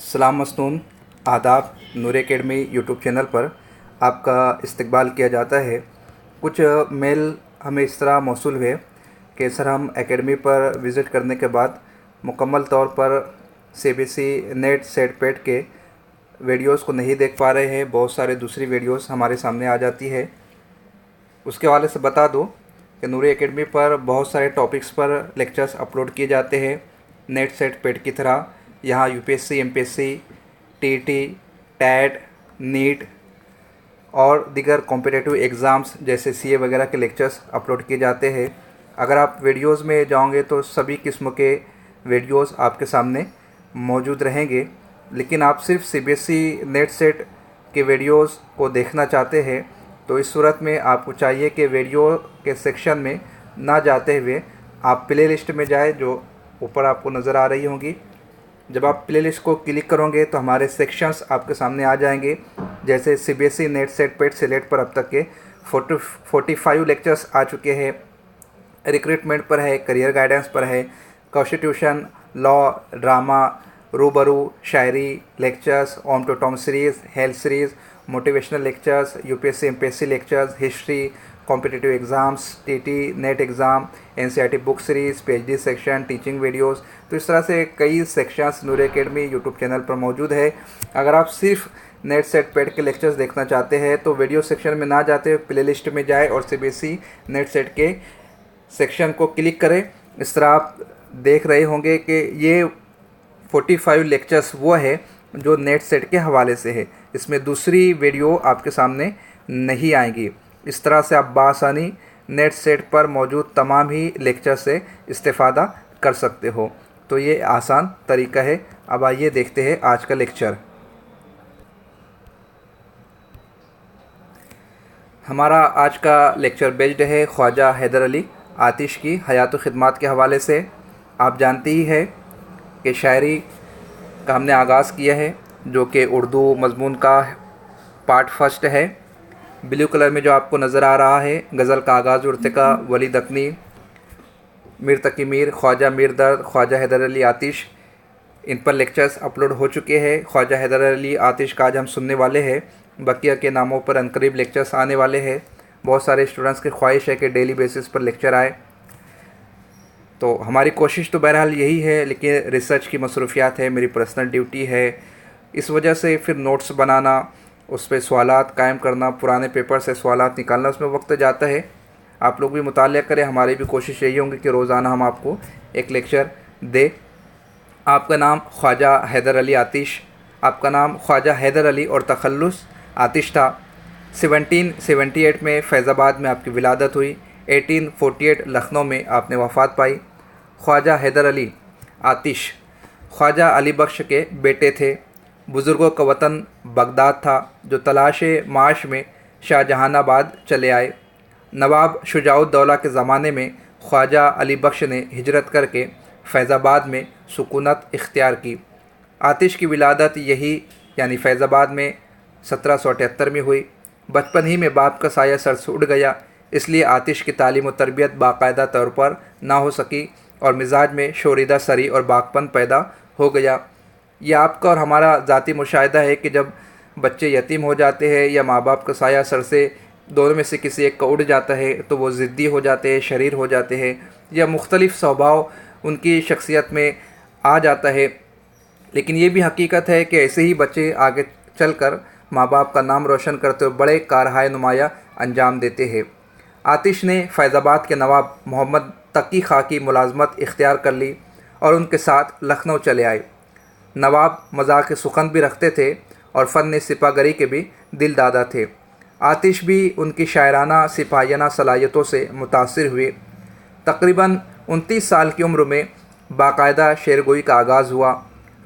सलाम मसनून, आदाब। नूर academy YouTube channel पर आपका इस्तकबाल किया जाता है। कुछ मेल हमें इस तरह मौसूल हुए कि सर हम एकेडमी पर विज़िट करने के बाद मुकम्मल तौर पर सीबीएसई नेट सेट पेट के वीडियोस को नहीं देख पा रहे हैं। बहुत सारे दूसरी वीडियोस हमारे सामने आ जाती है। उसके हवाले से बता दूं कि नूर एकेडमी पर बहुत सारे टॉपिक्स पर लेक्चर्स अपलोड किए जाते हैं नेट सेट पेट की तरह। यहाँ UPSC, MPSC, TET, TAT, NEET और दीगर कॉम्पिटिटिव एग्ज़ाम्स जैसे सीए वगैरह के लेक्चर्स अपलोड किए जाते हैं। अगर आप वीडियोस में जाओगे तो सभी किस्म के वीडियोस आपके सामने मौजूद रहेंगे। लेकिन आप सिर्फ सीबीएसई नेट सेट के वीडियोस को देखना चाहते हैं तो इस सूरत में आपको चाहिए कि वीडियो के सेक्शन में ना जाते हुए आप प्ले लिस्ट में जाए, जो ऊपर आपको नज़र आ रही होंगी। जब आप प्ले लिस्ट को क्लिक करोगे तो हमारे सेक्शंस आपके सामने आ जाएंगे। जैसे सीबीएसई नेट सेट पेट सिलेट पर अब तक के 45 लेक्चर्स आ चुके हैं। रिक्रूटमेंट पर है, करियर गाइडेंस पर है, कॉन्स्टिट्यूशन, लॉ, ड्रामा, रूबरू, shayari lectures, Om to Tom series, health series, motivational lectures, UPSC MPSC lectures, history, competitive exams, TT, NET exam, NCERT book series, PhD section, teaching videos. तो इस तरह से कई sections Noor academy YouTube channel पर मौजूद है। अगर आप सिर्फ नेट सेट पेट के लेक्चर्स देखना चाहते हैं तो वीडियो सेक्शन में ना जाते हुए प्ले लिस्ट में जाए और सीबीएसई नेट सेट के सेक्शन को क्लिक करें। इस तरह आप देख रहे होंगे कि ये 45 लेक्चर्स वो है जो नेट सेट के हवाले से है। इसमें दूसरी वीडियो आपके सामने नहीं आएंगी। इस तरह से आप बासानी नेट सेट पर मौजूद तमाम ही लेक्चर से इस्तेफ़ादा कर सकते हो। तो ये आसान तरीका है। अब आइए देखते हैं आज का लेक्चर। हमारा आज का लेक्चर बेस्ड है ख्वाजा हैदर अली आतिश की हयात व ख़िदमत के हवाले से। आप जानते ही है कि शायरी का हमने आगाज़ किया है, जो कि उर्दू मज़मून का पार्ट फर्स्ट है। ब्लू कलर में जो आपको नज़र आ रहा है, गज़ल का आगाज़ उर्तिका, वली दकनी, मीर तकी मीर, ख्वाजा मीर दर्द, ख्वाजा हैदर अली आतिश, इन पर लेक्चर्स अपलोड हो चुके हैं। ख्वाजा हैदर अली आतिश का आज हम सुनने वाले हैं। बकिया के नामों पर अनकरीब लेक्चर्स आने वाले हैं। बहुत सारे स्टूडेंट्स की ख्वाहिश है कि डेली बेसिस पर लेक्चर आए। तो हमारी कोशिश तो बहरहाल यही है, लेकिन रिसर्च की मसरूफियात है, मेरी पर्सनल ड्यूटी है। इस वजह से फिर नोट्स बनाना, उस पर सवालात कायम करना, पुराने पेपर से सवालात निकालना, उसमें वक्त जाता है। आप लोग भी मुतालिया करें, हमारी भी कोशिश यही होगी कि रोज़ाना हम आपको एक लेक्चर दे। आपका नाम ख्वाजा हैदर अली आतिश, आपका नाम ख्वाजा हैदर अली और तखल्लुस आतिश था। 1778 में फैज़ाबाद में आपकी विलादत हुई। 1848 लखनऊ में आपने वफ़ात पाई। ख्वाजा हैदर अली आतिश ख्वाजा अली बख्श के बेटे थे। बुज़ुर्गों का वतन बगदाद था, जो तलाश माश में शाहजहानाबाद चले आए। नवाब शुजाउद्दौला के ज़माने में ख्वाजा अली बख्श ने हिजरत करके फैज़ाबाद में सुकूनत इख्तियार की। आतिश की विलादत यही यानी फैज़ाबाद में 1778 में हुई। बचपन ही में बाप का साया सर से उड़ गया, इसलिए आतिश की तालीम व तरबियत बाकायदा तौर पर ना हो सकी और मिजाज में शोरीदा सरी और बागपन पैदा हो गया। यह आपका और हमारा ज़ाती मुशाहिदा है कि जब बच्चे यतीम हो जाते हैं या माँ बाप का साया सर से दोनों में से किसी एक का उड़ जाता है तो वो ज़िद्दी हो जाते हैं, शरीर हो जाते हैं, या मुख्तलिफ़ स्वभाव उनकी शख्सियत में आ जाता है। लेकिन ये भी हकीकत है कि ऐसे ही बच्चे आगे चलकर माँ बाप का नाम रोशन करते हुए बड़े कारहाय नुमाया अंजाम देते हैं। आतिश ने फैज़ाबाद के नवाब मोहम्मद तकी खां की मुलाजमत इख्तियार कर ली और उनके साथ लखनऊ चले आए। नवाब मजाक सुखन भी रखते थे और फ़न सिपागरी के भी दिल दादा थे। आतिश भी उनकी शायराना सिपाहियाना सलाहियतों से मुतासिर हुए। तकरीबन 29 साल की उम्र में बाकायदा शेरगोई का आगाज़ हुआ।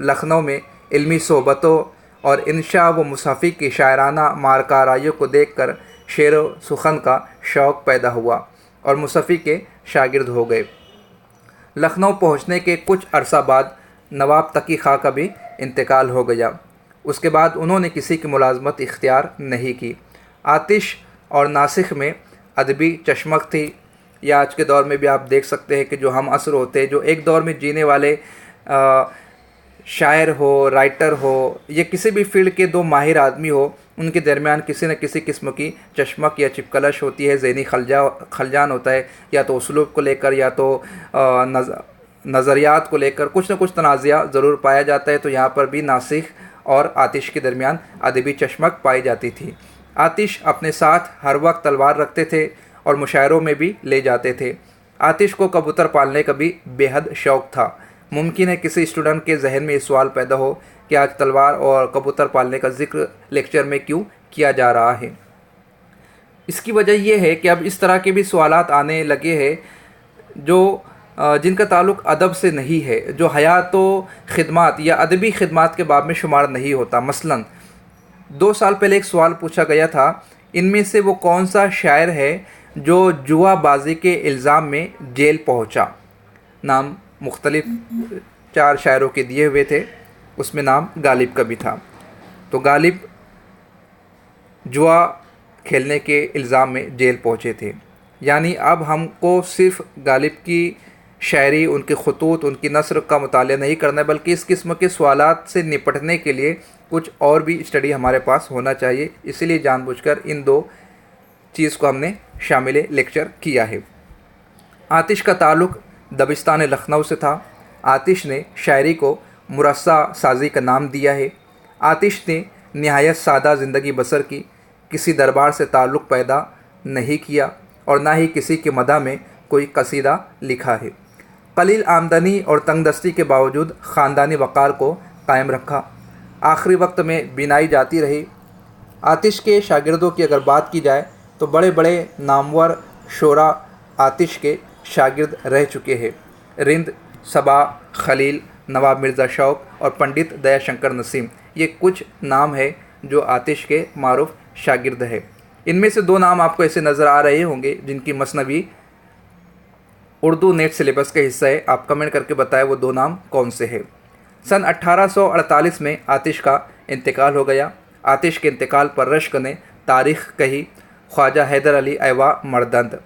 लखनऊ में इल्मी सोहबतों और इंशा व मुसफ़ी की शायराना मारकाराइयों को देखकर शेर व सुखन का शौक़ पैदा हुआ और मुसफ़ी के शागिर्द हो गए। लखनऊ पहुँचने के कुछ अरसा बाद नवाब तकी खां का भी इंतकाल हो गया। उसके बाद उन्होंने किसी की मुलाजमत इख्तियार नहीं की। आतिश और नासिख में अदबी चशमक थी। या आज के दौर में भी आप देख सकते हैं कि जो हम असर होते हैं, जो एक दौर में जीने वाले शायर हो, राइटर हो या किसी भी फील्ड के दो माहिर आदमी हो, उनके दरमियान किसी न किसी किस्म की चश्मक या चिपकलश होती है, ज़हनी खलजान होता है, या तो उसलूब को लेकर या तो नज़रियात को लेकर कुछ न कुछ तनाज़ा ज़रूर पाया जाता है। तो यहाँ पर भी नासिख और आतिश के दरमियान अदबी चश्मक पाई जाती थी। आतिश अपने साथ हर वक्त तलवार रखते थे और मुशायरों में भी ले जाते थे। आतिश को कबूतर पालने का भी बेहद शौक़ था। मुमकिन है किसी स्टूडेंट के जहन में ये सवाल पैदा हो कि आज तलवार और कबूतर पालने का जिक्र लेक्चर में क्यों किया जा रहा है। इसकी वजह यह है कि अब इस तरह के भी सवालात आने लगे हैं जो जिनका ताल्लुक़ अदब से नहीं है, जो हयात व ख़िदमत या अदबी ख़िदमत के बाब में शुमार नहीं होता। मसलन 2 साल पहले एक सवाल पूछा गया था, इनमें से वो कौन सा शायर है जो जुआबाजी के इल्ज़ाम में जेल पहुंचा। नाम मुख्तलिफ 4 शायरों के दिए हुए थे, उसमें नाम गालिब का भी था। तो गालिब जुआ खेलने के इल्ज़ाम में जेल पहुंचे थे। यानी अब हमको सिर्फ़ गालिब की शायरी, उनके ख़ुतूत, उनकी नस्र का मुताला नहीं करना है, बल्कि इस किस्म के सवालात से निपटने के लिए कुछ और भी स्टडी हमारे पास होना चाहिए। इसलिए जानबूझकर इन 2 चीज़ को हमने शामिल लेक्चर किया है। आतिश का ताल्लुक़ दबिस्तान लखनऊ से था। आतिश ने शायरी को मुरस्सा साजी का नाम दिया है। आतिश ने नहायत सादा ज़िंदगी बसर की, किसी दरबार से ताल्लुक़ पैदा नहीं किया और ना ही किसी के मदह में कोई कसीदा लिखा है। कलील आमदनी और तंगदस्ती के बावजूद ख़ानदानी वक़ार को कायम रखा। आखिरी वक्त में बिनाई जाती रही। आतिश के शागिर्दों की अगर बात की जाए तो बड़े बड़े नामवर शोरा आतिश के शागिर्द रह चुके हैं। रिंद, सबा, खलील, नवाब मिर्ज़ा शौक़ और पंडित दयाशंकर नसीम, ये कुछ नाम है जो आतिश के मारूफ शागिर्द है। इनमें से 2 नाम आपको ऐसे नज़र आ रहे होंगे जिनकी मसनवी उर्दू नेट सिलेबस का हिस्सा है। आप कमेंट करके बताएं वो 2 नाम कौन से हैं। सन 1848 में आतिश का इंतकाल हो गया। आतिश के इंतकाल पर रश्क ने तारीख़ कही। ख्वाजा हैदर अली ऐवा मर्दंद।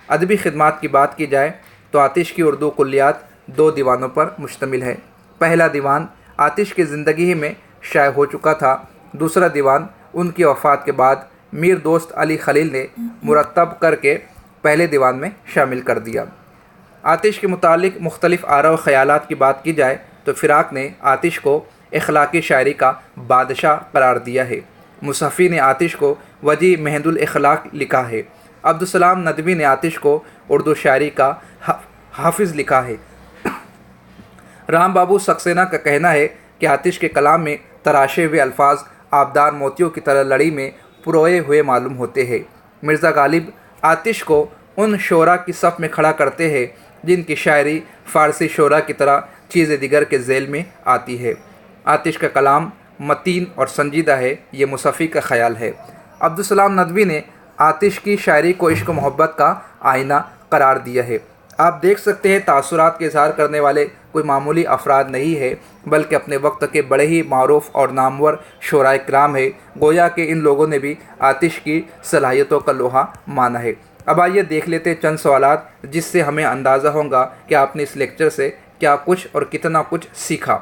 अदबी ख़िदमत की बात की जाए तो आतिश की उर्दू कुल्लियात 2 दीवानों पर मुश्तमिल है। पहला दीवान आतिश की ज़िंदगी में शाये हो चुका था। दूसरा दीवान उनकी वफ़ात के बाद मीर दोस्त अली खलील ने मुरतब करके पहले दीवान में शामिल कर दिया। आतिश के मुतालिक मुख्तलिफ़ आरा व ख़यालात की बात की जाए तो फ़िराक ने आतिश को इखलाक़ी शायरी का बादशाह करार दिया है। मुसफ़ी ने आतिश को वजी महदुल इखलाक़ लिखा है। अब्दुस्सलाम नदवी ने आतिश को उर्दू शायरी का हाफिज़ लिखा है। राम बाबू सक्सेना का कहना है कि आतिश के कलाम में तराशे हुए अल्फाज आबदार मोतियों की तरह लड़ी में पुरोए हुए मालूम होते हैं। मिर्ज़ा गालिब आतिश को उन शोरा की सफ़ में खड़ा करते हैं जिनकी शायरी फ़ारसी शोरा की तरह चीज़ दिगर के झेल में आती है। आतिश का कलाम मतीन और संजीदा है, ये मुसफ़ी का ख़याल है। अब्दुस्सलाम नदवी ने आतिश की शायरी को इश्क मोहब्बत का आईना करार दिया है। आप देख सकते हैं तासुरात के इज़हार करने वाले कोई मामूली अफराद नहीं है, बल्कि अपने वक्त के बड़े ही मारूफ और नामवर शोराए किराम है। गोया के इन लोगों ने भी आतिश की सलाहियतों का लोहा माना है। अब आइए देख लेते हैं चंद सवालात जिससे हमें अंदाज़ा होगा कि आपने इस लेक्चर से क्या कुछ और कितना कुछ सीखा।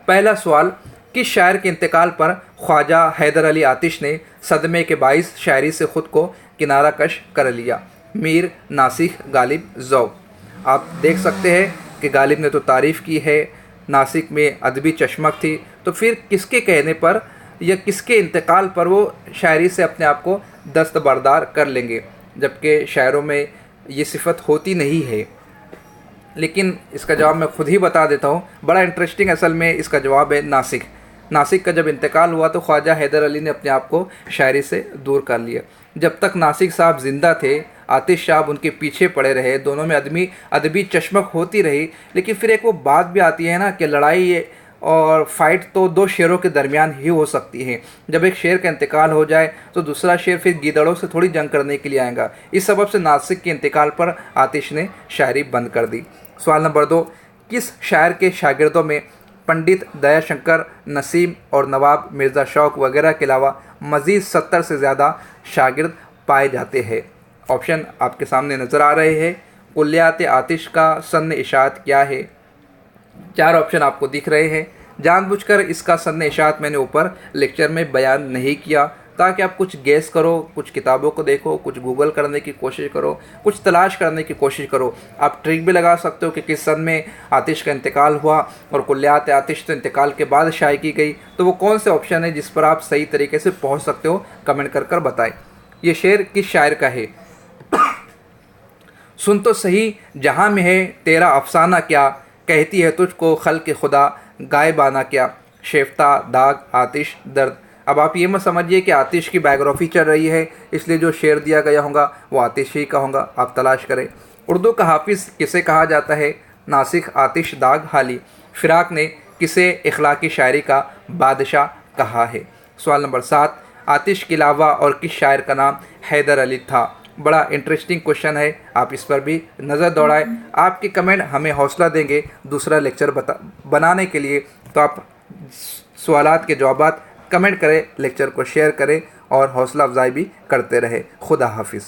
पहला सवाल, किस शायर के इंतकाल पर ख्वाजा हैदर अली आतिश ने सदमे के बाइस शायरी से ख़ुद को किनारा कश कर लिया? मीर, नासिख, गालिब, ज़ौक़। आप देख सकते हैं कि गालिब ने तो तारीफ़ की है, नासिक में अदबी चश्मक थी, तो फिर किसके कहने पर या किसके इंतकाल पर वो शायरी से अपने आप को दस्तबरदार कर लेंगे, जबकि शायरों में ये सिफत होती नहीं है। लेकिन इसका जवाब मैं ख़ुद ही बता देता हूँ, बड़ा इंटरेस्टिंग। असल में इसका जवाब है नासिक। नासिक का जब इंतकाल हुआ तो ख्वाजा हैदर अली ने अपने आप को शायरी से दूर कर लिया। जब तक नासिक साहब ज़िंदा थे, आतिश साहब उनके पीछे पड़े रहे, दोनों में अदबी चश्मक होती रही। लेकिन फिर एक वो बात भी आती है ना कि लड़ाई और फाइट तो 2 शेरों के दरमियान ही हो सकती है। जब एक शेर का इंतकाल हो जाए तो दूसरा शेर फिर गीदड़ों से थोड़ी जंग करने के लिए आएगा। इस सबब से नासिक के इंतकाल पर आतिश ने शायरी बंद कर दी। सवाल नंबर 2, किस शायर के शागिर्दों में पंडित दयाशंकर नसीम और नवाब मिर्ज़ा शौक़ वगैरह के अलावा मज़ीद 70 से ज़्यादा शागिर्द पाए जाते हैं? ऑप्शन आपके सामने नज़र आ रहे हैं। कुल्लियात आतिश का सन इशाअत क्या है? 4 ऑप्शन आपको दिख रहे हैं। जानबूझकर इसका संदेशात मैंने ऊपर लेक्चर में बयान नहीं किया ताकि आप कुछ गेस करो, कुछ किताबों को देखो, कुछ गूगल करने की कोशिश करो, कुछ तलाश करने की कोशिश करो। आप ट्रिक भी लगा सकते हो कि किस सन में आतिश का इंतकाल हुआ और कुल्लियात आतिश तो इंतकाल के बाद शाये की गई, तो वो कौन से ऑप्शन है जिस पर आप सही तरीके से पहुँच सकते हो, कमेंट कर कर बताएं। ये शेर किस शायर का है? सुन तो सही जहाँ में है तेरा अफसाना क्या, कहती है तुझको खल्क़ खुदा गायबाना क्या। शेफ्ता, दाग, आतिश, दर्द। अब आप ये मत समझिए कि आतिश की बायोग्राफी चल रही है इसलिए जो शेर दिया गया होगा वो आतिश ही का होगा, आप तलाश करें। उर्दू का हाफिज़ किसे कहा जाता है? नासिख, आतिश, दाग, हाली। फ़िराक ने किसे इखलाकी शायरी का बादशाह कहा है? सवाल नंबर 7, आतिश के अलावा और किस शायर का नाम हैदर अली था? बड़ा इंटरेस्टिंग क्वेश्चन है, आप इस पर भी नज़र दौड़ाएं। आपके कमेंट हमें हौसला देंगे दूसरा लेक्चर बनाने के लिए। तो आप सवालात के जवाबात कमेंट करें, लेक्चर को शेयर करें और हौसला अफजाई भी करते रहे। खुदा हाफिज़।